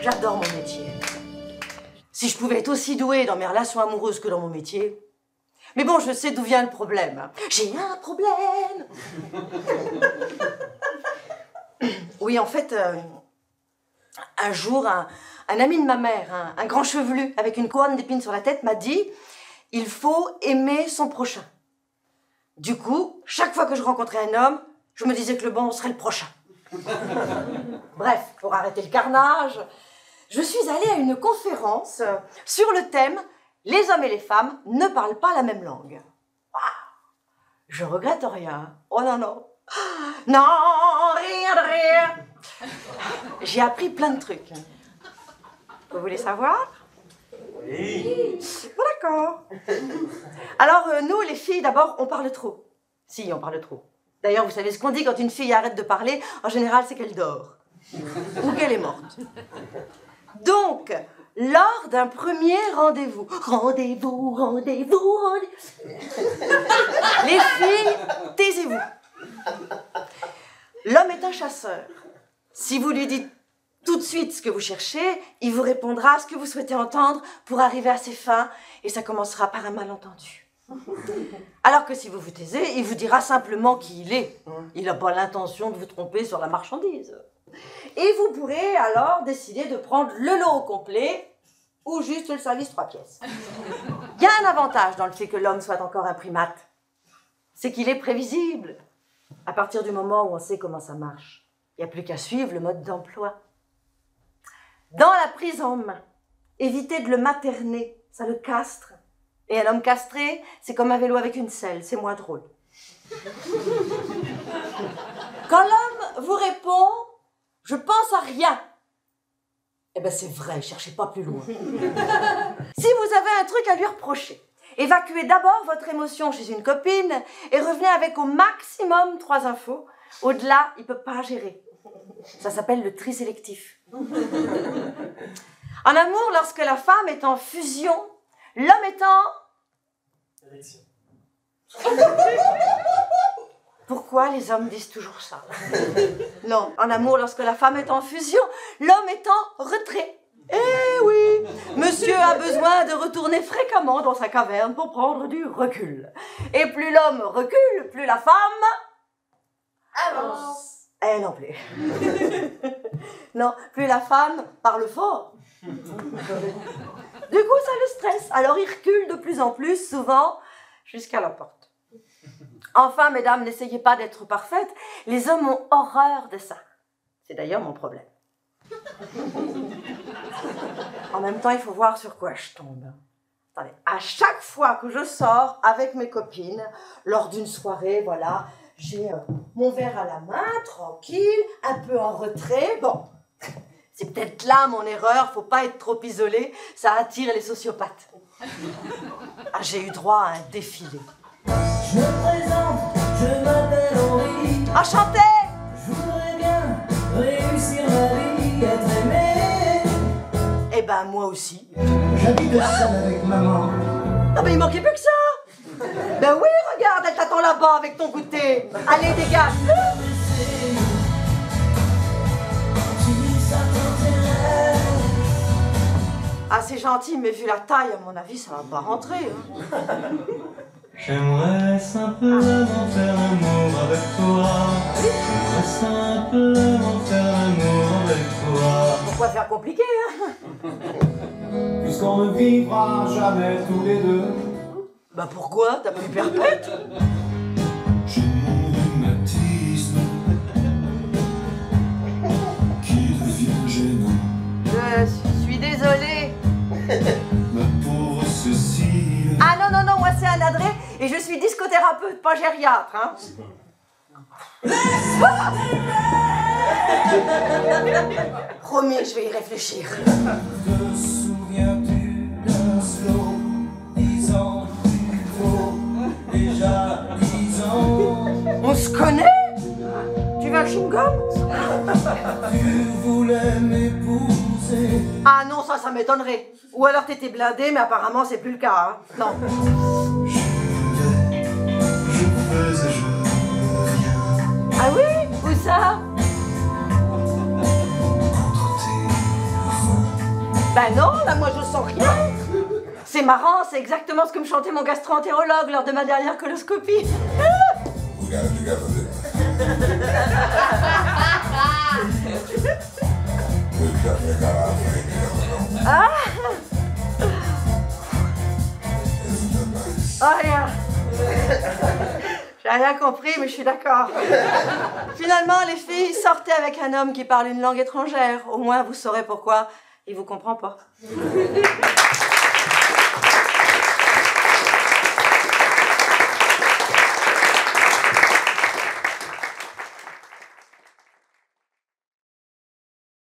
J'adore mon métier. Si je pouvais être aussi douée dans mes relations amoureuses que dans mon métier. Mais bon, je sais d'où vient le problème. J'ai un problème. Oui, en fait, un jour, un ami de ma mère, un grand chevelu avec une couronne d'épines sur la tête, m'a dit « Il faut aimer son prochain ». Du coup, chaque fois que je rencontrais un homme, je me disais que le bon serait le prochain. Bref, pour arrêter le carnage, je suis allée à une conférence sur le thème « Les hommes et les femmes ne parlent pas la même langue ». Je regrette rien. Oh non, non. Non, rien de rien. J'ai appris plein de trucs. Vous voulez savoir? Oui. Bon, d'accord. Alors, nous, les filles, d'abord, on parle trop. Si, on parle trop. D'ailleurs, vous savez ce qu'on dit quand une fille arrête de parler? En général, c'est qu'elle dort. Ou qu'elle est morte. Donc, lors d'un premier rendez-vous, les filles, taisez-vous. L'homme est un chasseur. Si vous lui dites tout de suite ce que vous cherchez, il vous répondra ce que vous souhaitez entendre pour arriver à ses fins, et ça commencera par un malentendu. Alors que si vous vous taisez, il vous dira simplement qui il est. Il n'a pas l'intention de vous tromper sur la marchandise. Et vous pourrez alors décider de prendre le lot au complet ou juste le service 3 pièces. Il y a un avantage dans le fait que l'homme soit encore un primate. C'est qu'il est prévisible. À partir du moment où on sait comment ça marche, il n'y a plus qu'à suivre le mode d'emploi. Dans la prise en main, évitez de le materner, ça le castre. Et un homme castré, c'est comme un vélo avec une selle, c'est moins drôle. Quand l'homme vous répond « Je pense à rien », eh ben c'est vrai, cherchez pas plus loin. Si vous avez un truc à lui reprocher, évacuez d'abord votre émotion chez une copine et revenez avec au maximum 3 infos. Au-delà, il peut pas gérer. Ça s'appelle le tri sélectif. En amour, lorsque la femme est en fusion, l'homme est en... Érection. Pourquoi les hommes disent toujours ça? Non, en amour, lorsque la femme est en fusion, l'homme est en retrait. Eh oui, monsieur a besoin de retourner fréquemment dans sa caverne pour prendre du recul. Et plus l'homme recule, plus la femme... avance. Eh non plus. Non, plus la femme parle fort. Du coup, ça le stresse. Alors il recule de plus en plus, souvent, jusqu'à la porte. Enfin, mesdames, n'essayez pas d'être parfaites. Les hommes ont horreur de ça. C'est d'ailleurs mon problème. En même temps, il faut voir sur quoi je tombe. Attendez, à chaque fois que je sors avec mes copines, lors d'une soirée, voilà, j'ai mon verre à la main, tranquille, un peu en retrait. Bon, c'est peut-être là mon erreur, faut pas être trop isolé, ça attire les sociopathes. Ah, j'ai eu droit à un défilé. Je me présente, je m'appelle Henri. Enchanté! Je voudrais bien réussir ma vie, être aimé. Eh ben, moi aussi. J'habite seul avec maman. Ah ben, il manquait plus que ça! Ben oui, regarde, elle t'attend là-bas avec ton goûter. Allez, dégage! Ah, c'est gentil, mais vu la taille, à mon avis, ça va pas rentrer. Hein. J'aimerais simplement faire l'amour avec toi. J'aimerais simplement faire l'amour avec toi. Pourquoi faire compliqué, hein? Puisqu'on ne vivra jamais tous les deux. Bah pourquoi? T'as plus perpète? J'ai mon rhumatisme qui devient gênant. Je suis désolée. Ma pauvre Cécile. Ah non, non, non, moi c'est un adré et je suis discothérapeute, pas gériatre, hein. Promis, je vais y réfléchir. Te souviens-tu d'un slow? 10 ans plus tôt, déjà 10 ans. On se connaît? Tu veux un chewing-gum? Tu voulais m'épouser. Ah non, ça m'étonnerait. Ou alors t'étais blindé, mais apparemment c'est plus le cas, hein. Non. Je faisais, je rien. Ah oui? Où ça? Entre tes Ben non, là moi je sens rien. C'est marrant, c'est exactement ce que me chantait mon gastro-entérologue lors de ma dernière coloscopie. Ah, oh, rien. J'ai rien compris, mais je suis d'accord. Finalement, les filles, sortez avec un homme qui parle une langue étrangère. Au moins, vous saurez pourquoi il vous comprend pas.